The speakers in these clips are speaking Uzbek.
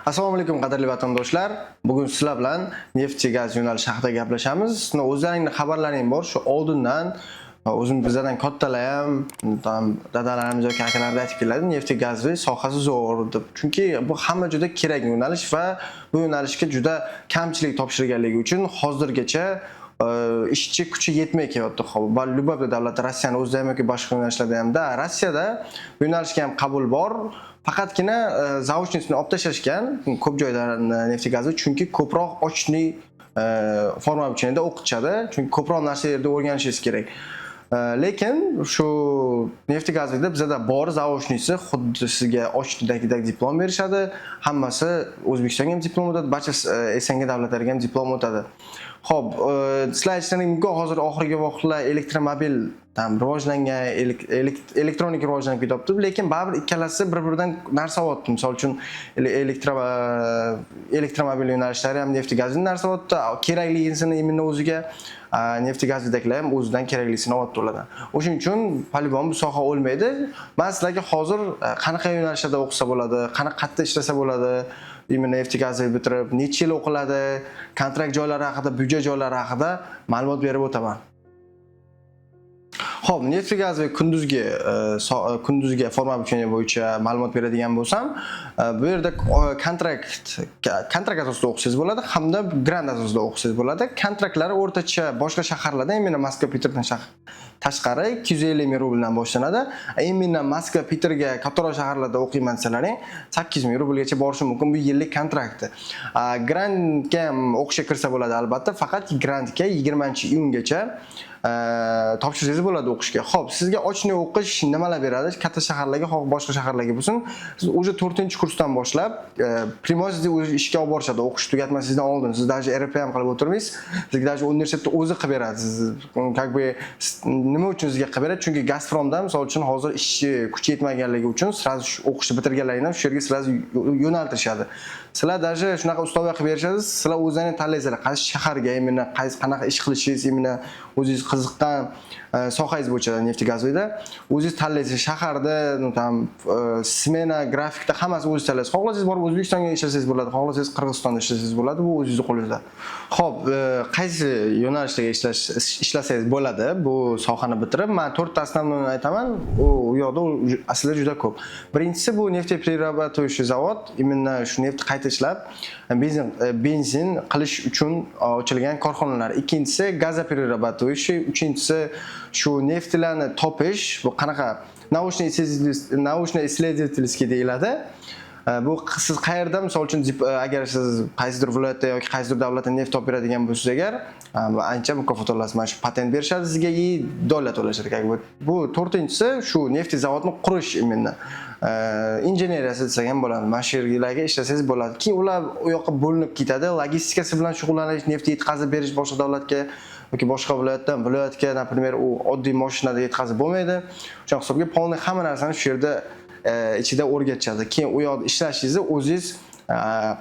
Assalomu alaykum qadrli vatandoshlar. Bugun sizlar bilan neft gaz yo'nalishi haqida gaplashamiz. O'zlaringning xabarlaring bor, shu oldindan o'zim bizlardan kattalar ham, dadalarimiz yoki akalarimiz aytib keladi, neft gaz sohasi zo'r deb. Chunki bu hamma juda kerak yo'nalish va bu yo'nalishga juda kamchilik topshirganligi uchun hozirgacha ishchi kuchi yetmay kelyapti. Va Lubavda davlati Rossiyani o'zida ham yoki boshqa yo'nalishlarda hamda Rossiyada bu yo'nalishga ham qabul bor. Faqatgina zaochnisini olib tashlashgan ko'p joyda neft gazi, chunki ko'proq ochni forma bichimida o'qitishadi, chunki ko'proq narsalarni o'rganishingiz kerak. Lekin shu neft gazida bizda bor zaochnisi, xuddi sizga ochnidagidek diplom berishadi. Hammasi O'zbekistonga ham diplom o'tadi, barcha SNG davlatlariga ham diplom o'tadi. Xo'p, sizlar aytishlaringizga hozir oxirgi vaqtlar elektromobil rivojlangan, elektronik rivojlanib ketyapti, lekin baribir ikkalasi bir-biridan narsa oladi. Misol uchun elektromobil yo'nalishlari ham neft gazini narsa oladi, kerakligisini imенно o'ziga neft gazidagilar ham o'zidan keraklisini olib turadi. O'shuning uchun polibon bu soha o'lmaydi. Men sizlarga hozir qanaqa yo'nalishlarda o'qisa bo'ladi, qanaqa qayerda ishlasa bo'ladi, imенно neft gazi bitirib necha yil o'qiladi, kontrakt joylari haqida, byudjet joylari haqida ma'lumot berib o'taman. Xo'p, neft gaz va kunduzgi forma bichimi bo'yicha ma'lumot beradigan bo'lsam, bu yerda kontrakt asosida o'qisangiz bo'ladi hamda grant asosida o'qisangiz bo'ladi. Kontraktlar o'rtacha boshqa shaharlarda, imенно Moskva, Peterdan tashqari 250 ming rubldan boshlanadi. Imенно Moskva, Peterga kattaroq shaharlarda o'qiyman desalaring 8 ming rublgacha borishi mumkin bu yillik kontrakt. Grantga ham o'qishga kirsa bo'ladi albatta, faqat grantga 20-iyungacha topshirsangiz bo'ladi o'qishga. Xo'p, sizga ochni o'qish nimalar beradi? Katta shaharlarga, xoh boshqa shaharlarga bo'lsin, siz уже 4-kursdan boshlab primozni ishga olib borishadi. O'qish tugatmasingizdan oldin siz даже RP ham qilib o'tirmaysiz. Sizga даже universitetda o'zi qilib beradi. Siz как бы nima uchun sizga qilib beradi? Chunki Gazpromda misol uchun hozir ishchi kuchi yetmaganligi uchun sразу o'qishni bitirganlaringdan shu yerga sразу yo'naltirishadi. Sizlar даже shunaqa ustovoy qilib berishasiz. Sizlar o'zingizni tanlaysizlar, qaysi shaharga, imенно qanaqa ish qilishingiz, imенно o'zingiz qiziqqan sohangiz bo'yicha neft gazida o'zingiz tanlaysiz. Shaharda, smena, grafikda hammasi o'zingiz tanlaysiz. Xohlasangiz borib O'zbekistonga ishlasangiz bo'ladi, xohlasangiz Qirg'izistonda ishlasangiz bo'ladi, bu o'zingizning qo'lingizda. Xo'p, qaysi yo'nalishda ishlasangiz bo'ladi bu sohani bitirib, men 4 ta основной aytaman. U yoqda aslida juda ko'p. Birinchisi bu нефтеперерабатывающий zavod, именно shu neft qayta ishlab benzin qilish uchun ochilgan korxonalar. Ikkinchisi газоперерабатывающий, uchinchisi shu neftlarni topish, bu qanaqa naучно-исследовательский deyiladi. Bu siz qayerda, misol uchun agar siz qaysidir viloyatda yoki qaysidir davlatda neft topib beradigan bo'lsangiz agar, ancha mukofot olasiz. Mana shu patent berishadi sizga, dollar to'lashadi. Bu to'rtinchisi shu neft zavodini qurish, imенно injeneriyasi desak ham bo'ladi. Mana shu yerlarga ishlasangiz bo'ladi. Keyin ular u yoqqa bo'linib ketadi. Logistikasi bilan shug'ullanish, neft yetkazib berish boshqa davlatga yoki boshqa viloyatdan viloyatga, например, u oddiy mashinada yetkazib bo'lmaydi. O'sha hisobga polniy hamma narsani shu yerda ichida o'rgatishadi. Keyin u yoqda ishlashingizni o'zingiz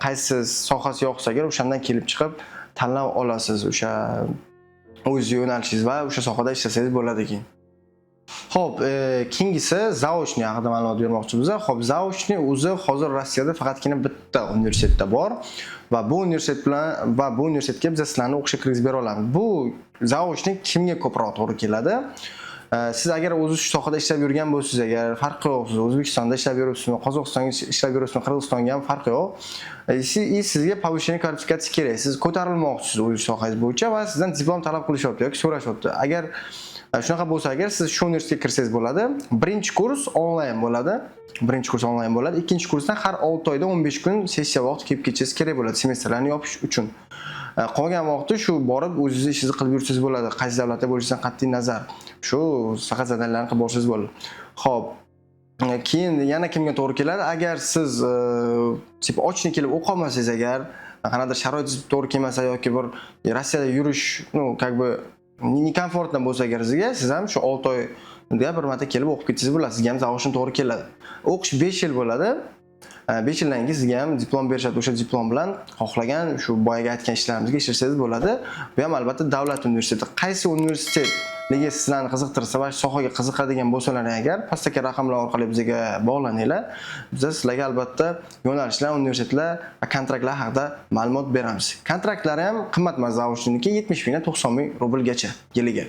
qaysi sohasi yoqsa agar o'shandan kelib chiqib tanlab olasiz. O'sha o'z yo'nalishingiz va o'sha sohada ishlasangiz bo'ladi keyin. Xo'p, keyingisi zaochni haqida ma'lumot bermoqchimiz. Xo'p, zaochni o'zi hozir Rossiyada faqatgina bitta universitetda bor va bu universitetga biz sizlarni o'qishga kirgizib bera olamiz. Bu zaochni kimga ko'proq to'g'ri keladi? Siz agar o'zingiz shu sohada ishlab yurgan bo'lsangiz, agar farqi yo'q, siz O'zbekistonda ishlab yuribsizmi, Qozog'istonda ishlab yuribsizmi, Qirg'izistonga ham farqi yo'q. Sizga повышение kvalifikatsiya kerak. Siz ko'tarilmoqchisiz o'z sohangiz bo'yicha va sizdan diplom talab qilishyapti yoki so'rashyapti. Agar shunaqa bo'lsa, agar siz shu universitetga kirsangiz bo'ladi. Birinchi kurs onlayn bo'ladi. Ikkinchi kursdan har 6 oyda 15 kun sessiya vaqt kelib ketishingiz kerak bo'ladi semestrlarni yopish uchun. Qolgan vaqtda shu borib o'zingiz ishingizni qilib yursangiz bo'ladi. Qaysi davlatda bo'lishidan qat'iy nazar. Shu faqat zadanlarni qilib borsangiz bo'ladi. Xo'p, keyin yana kimga to'g'ri keladi? Agar siz ochni kelib o'qiy olmasangiz, agar qanaqadir sharoitingiz to'g'ri kelmasa yoki bir Rossiyada yurish, как бы nekomfortdan bo'lsa agar siz ham shu 6 oyga bir marta kelib o'qib ketsangiz bo'ladi. Sizga ham zaochni to'g'ri keladi. O'qish 5 yil bo'ladi. 5 yildan keyin sizga ham diplom berishadi. O'sha diplom bilan xohlagan shu boyaga aytgan ishlarimizga ishlatsangiz bo'ladi. Bu ham albatta davlat universiteti. Qaysi universitet nega sizlarni qiziqtirsa va sohaga qiziqadigan bo'lsalaring agar pastdagi raqamlar orqali bizga bog'laninglar. Biz sizlarga albatta yo'nalishlar, universitetlar va kontraktlar haqida ma'lumot beramiz. Kontraktlari ham qimmat zavodniki 70 mingdan 90 ming rublgacha yiliga.